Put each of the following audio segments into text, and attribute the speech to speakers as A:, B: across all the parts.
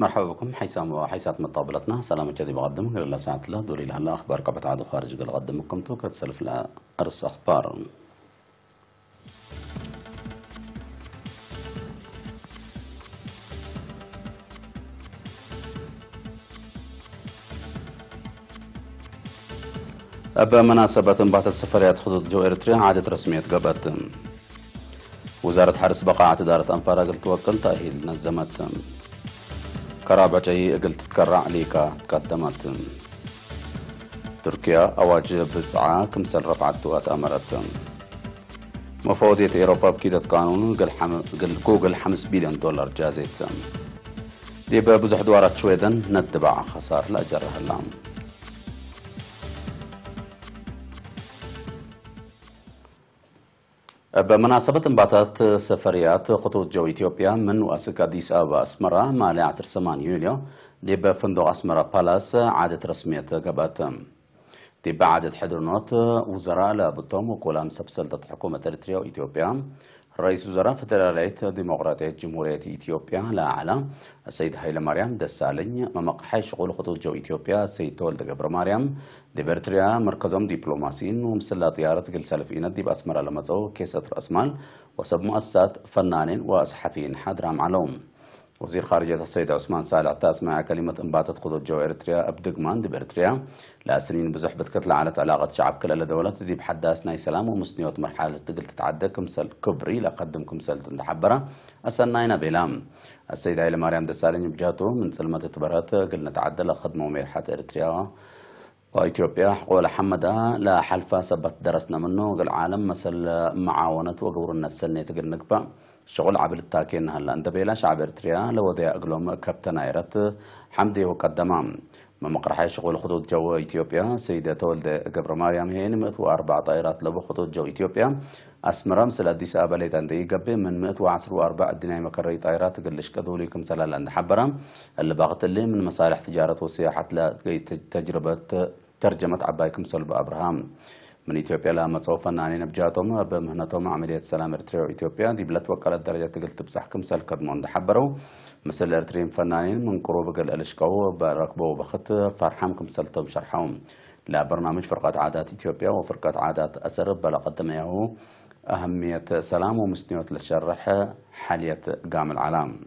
A: مرحبا بكم حيسات مطابلتنا سلام جدي بقدم إلى ساعة الله دوري لهلا أخبار قبعة عدو خارج قل أقدم لكم توكر تسلف لأرس أخبار. بمناسبة انبعثت سفريات خطوط جو إريتريا عادت رسمية قبت. وزارة حرس بقاعة إدارة أنفارا قلت توكل تأهيل نزمت. كرابة جاي قلت تكرع ليكا تقدمت. تركيا أواج بسعة كمسل رفعت وأتأمرت. مفوضية إيروبا بكيدة قانون قل 5 بليون دولار جازت. دي ببزح دوارات شويدن نتبع خسار لا جرها اللام. بمناسبة انبعثت سفريات خطوط جو إثيوبيا من وأسك أديس أبابا أسمرة مع 8 يوليو دي بفندق أسمرة بالاس عادت رسمية قبات. دي بعدت حضرنوت وزراء لابطهم وكلام سبسلطة حكومة إريتريا وإثيوبيا. رئيس وزراء فدرالية ديمقراطية جمهورية إثيوبيا لا أعلى السيد هايلة مريم دسالين ممقحي شغل خطوط جو إثيوبيا السيد تولد قبر مريم دي بإريتريا مركزهم دبلوماسيين ومسلا طيارة قل سلفين دي بأسمرة لمزو كيسة رأس مال وسب مؤسسات فنانين وصحفيين حاضرة معلوم. وزير خارجية السيد عثمان صالح تاسمع كلمة انباتت خطوط جو إريتريا أبدقمان دي بإريتريا لسنين بزح بتكتلة على علاقة شعب كل دولة دي بحداث ناي سلام ومسنيوت مرحلة تقل تتعدى كمسل كبري لقدم كمسل تحبرة أسناينا بيلام. السيد هايلة مريم دسالين بجهته من سلمة تبرات قلنا تعدى لخدمة وميرحة إريتريا وإثيوبيا حقول حمدة لا حلفة سبت درسنا منه قال عالم مثل معاونة وقورنا السنة تقل نقبة شغل عبر التاكين هلا انت بيلا شعب إريتريا لو دي أقلهم كابتن ايرت حمدي وقدمام ما مقرحي شغل خطوط جو إثيوبيا سيدة تولد قبر مريم هين 104 طائرات لبو خطوط جو إثيوبيا أسمرا مثل أديس أبا ليتان دي قبي من 114 الدنيا مكري طائرات قلش كذولي كمسلا لأن حبرا اللي باغت اللي من مصالح تجارة وسياحة تجربة ترجمة عبايكم سلب أبراهام. من إثيوبيا لما تصوف فنانين بجاتهم بمهنتهم عملية سلام إريتريا وإثيوبيا دي بلت وكالة درجة تقلت بسحكم سل كدمون دحبروا مثل الإريتريين فنانين من قروب قل ألشكو بركبوا بخت فرحامكم سلتهم شرحهم لا برنامج فرقة عادات إثيوبيا وفرقة عادات أسر بلا قدمه أهمية سلام ومسنيوت للشرح حالية قام العالم.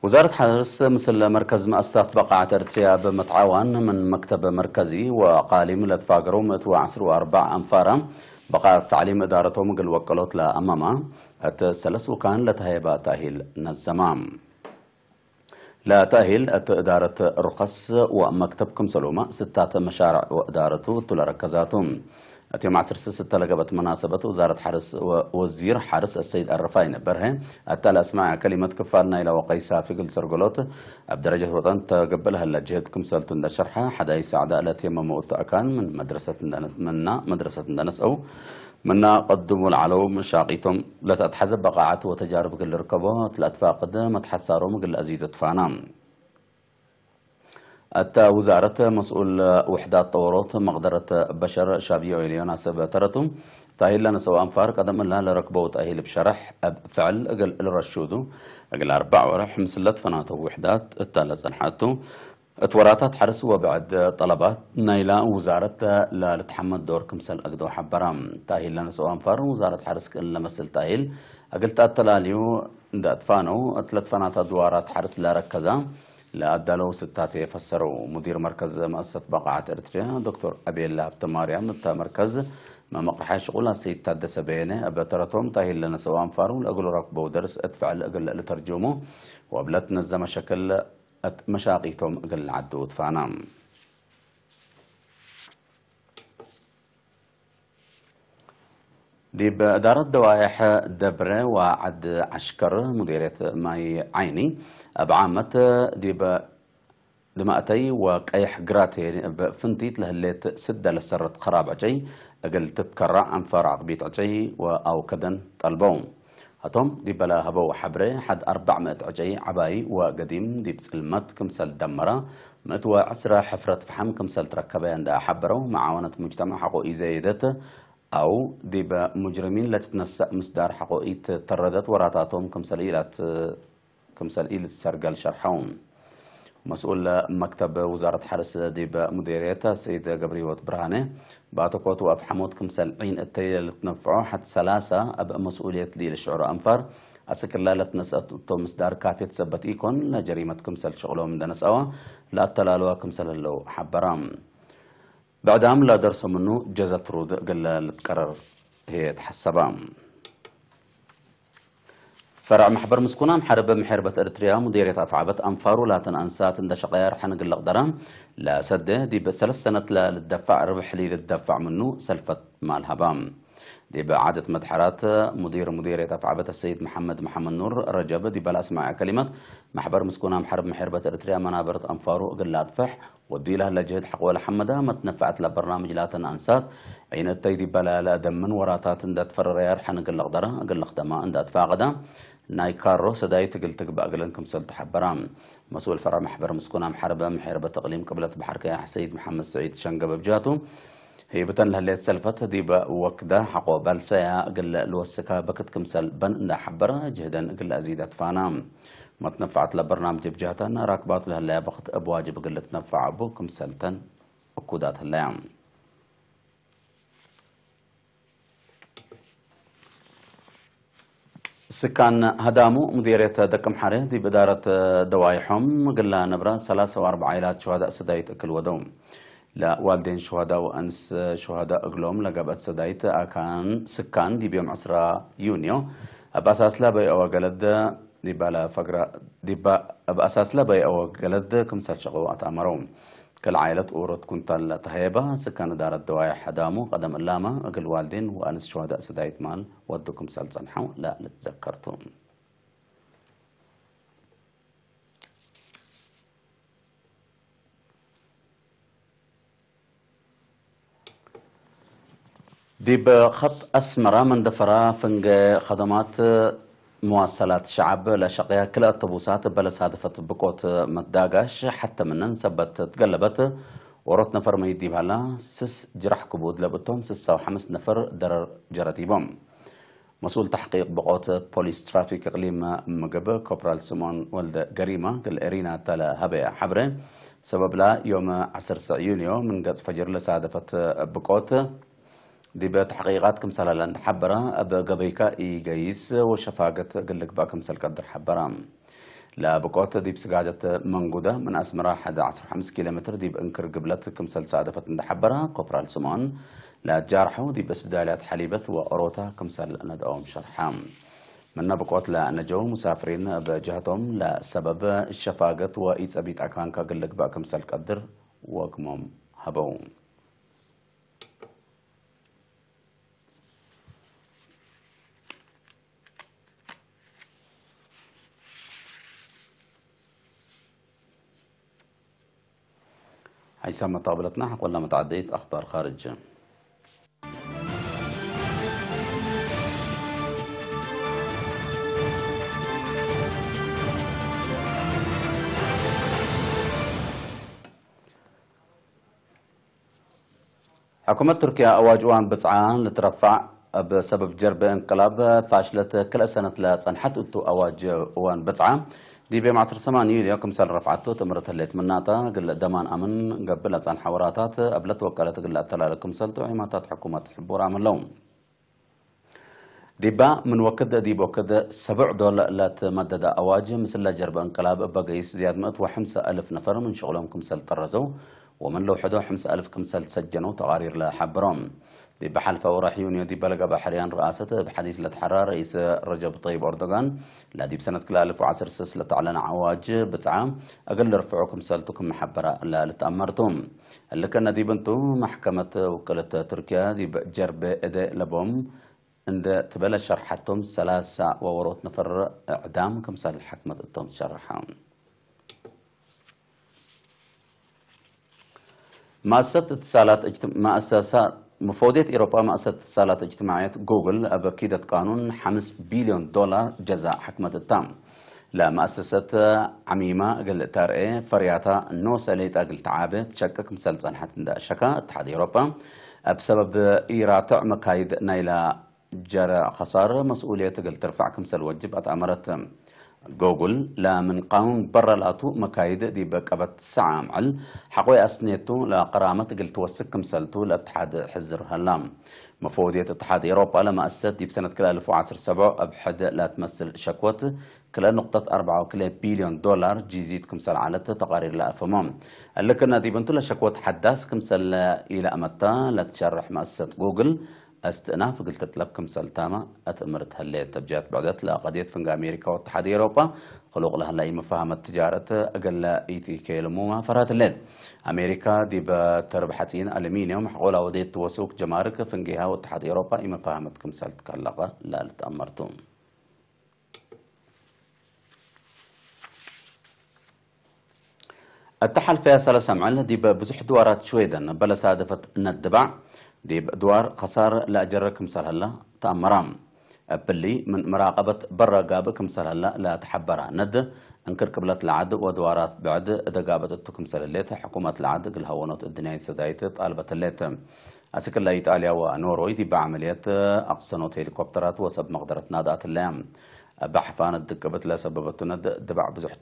A: وزارة حرس مثل مركز مؤسسات بقعة إريتريا بمتعاون من مكتب مركزي وقاليم لتفاقروا 114 أنفارا بقعة تعليم إدارتهم قل وكلوت لأماما التسلس وكان لتهيبا تأهيل نزمام لا تأهيل إدارة رخص ومكتبكم سلومة 6 مشارع وإدارته تلركزاتهم. يوم 10/6 لقبت مناسبة وزارة حرس ووزير حرس السيد الرفاين برهن التالي أسمع كلمة كفالنا إلى وقيسها في قل سرقلوت بدرجة وطن تقبلها لجهتكم سلطن شرحها حدا يساعد التي يمم أكان من مدرسة دنس أو منا قدموا العلوم شاقيتم لا تتحزب بقاعات وتجارب قل ركبوا تلاتفاقد متحسارهم قل أزيد فانام. وزارة مسؤول وحدات طورات مقدرة بشر شابية ويليونا سبترتم تأهيل لنا سواء أنفار قدم لنا لركبه تأهيل بشرح فعل أقل الرشودو أقل 4 ورح مسلت فناته وحدات التالة حاتو اتوراتات حرس وبعد طلبات نايلا وزارة لا تتحمل دور كمسل أقدو حبرام تأهيل لنا سواء أنفار وزارة حرس كل مسل تأهيل أقل تأتلاليو دات فانو 3 فناتا دوارات حرس لا ركزا لا أدلوا 6 يفسروا مدير مركز مؤسسة بقعة إريتريا دكتور أبي الله مريم مركز ما مقرحي شغلها السيد تادس بينه أبترتهم تاهيل لنا سواء فارو لأقول ركبوا درس ادفع الأقل لترجمه وقبلت نزم شكل مشاقيتهم أقل عدود فانام. دي بإدارة دوائح دبرة وعد عشكر مديرية ماي عيني بعامة دي دماءتي وقيح قراتي بفنتيت لهليت سدة لسرة خراب عجي أقل تتكرع أنفار عقبيت عجي أو كدن طلبون هتم دي بلا هبو حبري حد 400 عجي عباي وقديم دي بسلمت كمسل دمرة متوى عسرة حفرة فحم كمسل تركبه عند حبرو معاونة مجتمع حقوقي زايدت أو دي مجرمين لا تتنسق مصدر حقوقي تردت وراتاتهم كمسل إيل السرقل شرحهم مسؤول مكتب وزارة حرس ديب مديريته السيد جبريوت برهانه بعتقد وأب حمود كمسل عين التي لتنفعه حتى 3 أب مسؤولية لي للشعور أنفر أسكر لا لتنسأت تومس دار كافية تثبت إيكون لجريمة كمسل شغلهم من دنس أوا لا تلالوا كمسل اللو حبرام بعدهم لا درسوا منه جزت رود قال لتقرر هي تحسبام فرع محبر مسكونة محاربة محاربة إريتريا مديرية أفعابت أنفارو لا تنأنسات اند شقيار حنق اللقدرة لا سده دي بثلاث سنة للدفع ربح لي للدفع منه سلفة مال هبام دي بعادة مدحرات مديرية أفعابت السيد محمد نور رجب دي بلا اسمع كلمة محبر مسكونة محارب محاربة إريتريا منابرة أنفارو قل أدفح ودي لها لجهد حقوة لحمدة ما تنفعت لبرنامج لا تنأنسات عين التيدي بلا لا دمن وراتات اند تفرر حنق اللقدرة قل لخدما اند أدفع غدا ناي كارو سداي تقل تقبأ قلنكم سلت حبرام مسؤول فرع محبر مسكونة محاربة تقليم قبلة بحركة سيد محمد سعيد شنقب بجاتو هي بتن هليت سلفت دي وكدا حقو بالسيا قل الوسكا بكت كمسل بن دا حبرة جهدا قل أزيدت فانام ما تنفعت لبرنامج بجهتنا راكبات لهلا بخت أبواجب قل تنفع أبو كمسلتن وكودات هلايام سكان هدامو مديرية دكم حاره دي بدارة دوايحهم قلنا نبرا 43 عائلات شهداء سدايت أكل ودوم لا والدين شهداء وأنس شهداء أقلوم لقبت سدايت أكان سكان دي بيوم 10 يونيو بأساس لا بي أو قلد دي بالا فقرة دي بأساس لا بي أو قلد كمسال شغو أتأمرون كالعائلة أورد كنت تهيبة سكان دار الدوايح هدامو قدم اللامة أقل والدين وأنس شهداء سدايت مال ودكم سال صنحو لا لتذكرتم دي بخط أسمرة من دفرة فنج خدمات مواصلات شعب لشقيها كل الطبوسات بلا صادفة بقوت متداقش حتى منن سبت تقلبت ورط نفر ما يدي بهلا سس جرح كبود لبتهم 6 نفر درر جرتيبهم مسؤول تحقيق بقوت بوليس ترافيك اقليم مقبة كوبرال سمون ولد قريمة قل ارينا تلا هبه حبره سبب لا يوم 10 يونيو من قد فجر لصادفة بقوت دي بتحقيقات كمسال لند حبرة أب قبيكا إيجايس وشفاقة قلك با كمسال قدر حبرة لا بقوت دي بسقاجة منقودة من أسمرة 11 كيلومتر دي بأنكر قبلت كمسال سادفة لند حبرة كوبرال سمون لا جارحو دي بس بدايات حليبة وأروتا كمسال ندعوم شرحام من بقوت لا نجو مسافرين بجهتهم لا سبب الشفاقة وإيتس أبيت أكانكا قلك با كمسال قدر وقمم هبوم هيثم طابلتنا حق ولا متعدية أخبار خارج حكومة تركيا أواجوان بصعان لترفع بسبب جرب انقلاب فاشلت كل سنة لصنحت أتو أواج وان بصعان دي بيم 10 يوليو كمسال رفعته تمرت الليت مناتا قل دمان أمن قبل صنح حواراتات قبلت وكالة قل أتلا كمسالتو عماتات حكومة الحبور عمل لهم ديبا من وكد ديب وكد 7 دولار لا تمدد أواج مثل جرب انقلاب بقيس زياد 105,000 نفر من شغلهم كمسال طرزوا ومن لو حدو 5,000 كمسال سجنوا تقارير لحبرهم دي بحلف وراح يونيو دي بلغ بحريان رئاسته بحديث لتحرى رئيس رجب طيب أردوغان لا دي بسنة كلا 2010 لتعلن عواج بتعام أقل رفعوكم سالتكم محبرة لا لتأمرتم اللي كان دي بنتو محكمة وكالة تركيا دي جرب إداء لبهم عند تبلش شرحتهم 3 ووروت نفر إعدام كمسال الحكمة التوم شرحهم مؤسسات مفوضية أوروبا مؤسسة اتصالات اجتماعية جوجل أبكيدة قانون $5 بليون جزاء حكمة التام لمؤسسة عميمة قل تارئي فرياتا نوسة ليت أقل تعابة تشكك مسل صنحة شكا اتحاد أوروبا بسبب إيراتع مكايد نايلة جرى خسارة مسؤولية قل ترفع كمسل وجب أتأمرت جوجل لا من قانون برا الأطو مكايد دي بكبت ساعة معل حقوي أسنيتو لقرامة قلت وسك مسلتو لاتحاد حزر هلام مفوضية اتحاد أوروبا لما أسست دي بسنة كلا 2017 أبحد لا تمثل شكوت كلا نقطة 4 بليون دولار جيزيت كمسل عالت تقارير لا أفهمهم اللي كنا دي بنتو شكوت حداس كمسل إلى أمتا لا تشرح مؤسسة جوجل استئناف قلت لكم سلتامة أتمرت هاللي تبجات بعدت لقضية فنجا أمريكا واتحاد أوروبا خلق لها لا مفاهمة تجارة أقل إيتي كيلمو فرات الليل أمريكا دي بتربحتين ألمنيوم حقولا وديت وسوق جمارك فنجيها واتحاد أوروبا إما فاهمتكم سلت كاللغة لا لتأمرتم التحل فيها سلسة معلن دي بزح دوارات شويدا بلا سادفة ندبع دي دوار خسارة لا أجركم سهل الله تأمرام بلي من مراقبة برا قابكم سهل الله لا تحبرها ند انكر قبلت العد ودوارات بعد دقابة التكم سهل الليت حكومة العد قل هونت الدنيا سدايت طالبة الليت أسكر لا إيطاليا ونوروي دي بعمليات أقصنوت هليكوبترات وسب مقدرة نادات اللام بحفان الدقبت لا سببت ند دبع بزح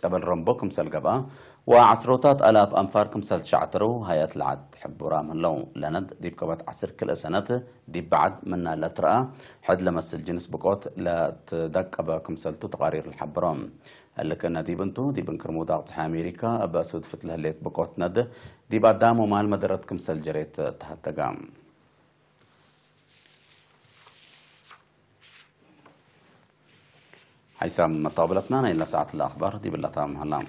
A: جبل رمبوكم سلقبا وعصروتات ألاف أنفاركم سل شعترو هيات العد حبوا رام اللون لند دي بكبت عصر كل سنة دي بعد منا لا ترى حد لمس الجنس بقوت لا تدقبكم سلتو تقارير الحبرام اللي كنا دي بنتو دي بنكر موداقت أمريكا أبا سود فتلها الليت بقوت ند دي بعد دامو مال مدرتكم سل جريت تهتقام حيث مطابلتنا إلى ساعة الأخبار دي بالله تام هلام